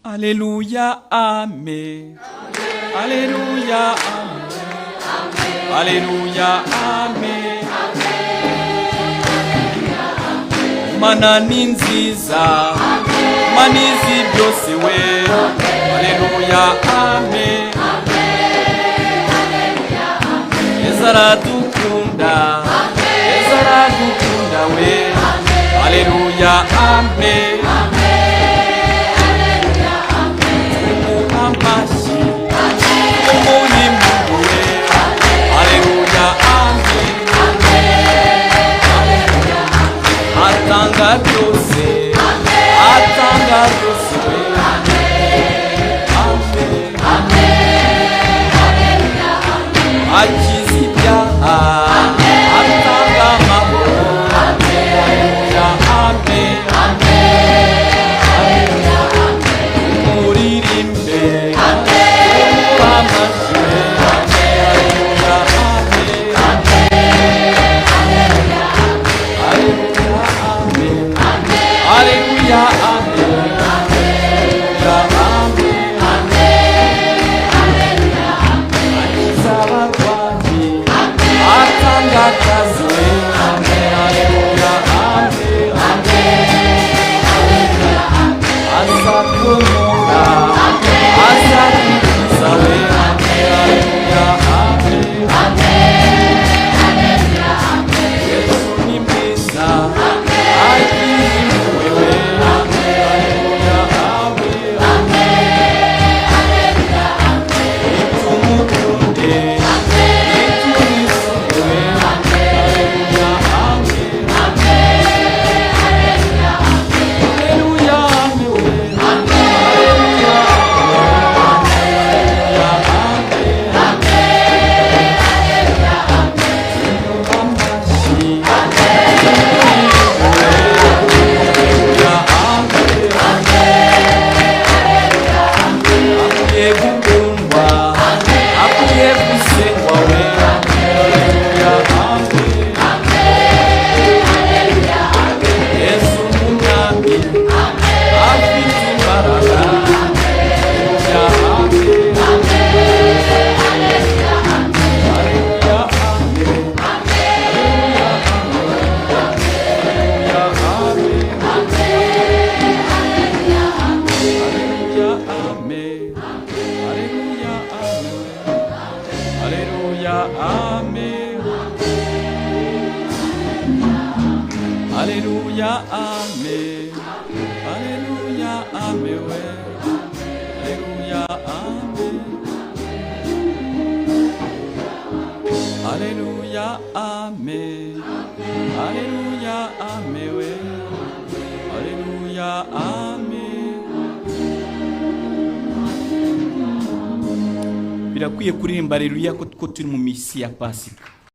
Alléluia, Amen. Alléluia, Amen. Alléluia, Amen. Mana ni nziza, manizi byose we. Alléluia, Amen. Ezaradukunda, ezaradukunda we. Alléluia, Amen. Atanga byose, atanga byose we. Amen, amen, akiza ibyaha, atanga amahoro. Haleluya, amen, muririmbe, tumuha amashyi. Haleluya, Alléluia, Amen. Akiza abarwayi, atanga akazi. Alléluia, Amen. Azakomora, azakiza we. Alléluia, Amen. Yesu ni mwiza, Alléluia, Amen. Alléluia, Amen. Alléluia, Amen. Alléluia, Amen. Alléluia, Amen. Alléluia, Amen. Birakwiye kuririmba Alléluia ko turi mu misi ya Pasika.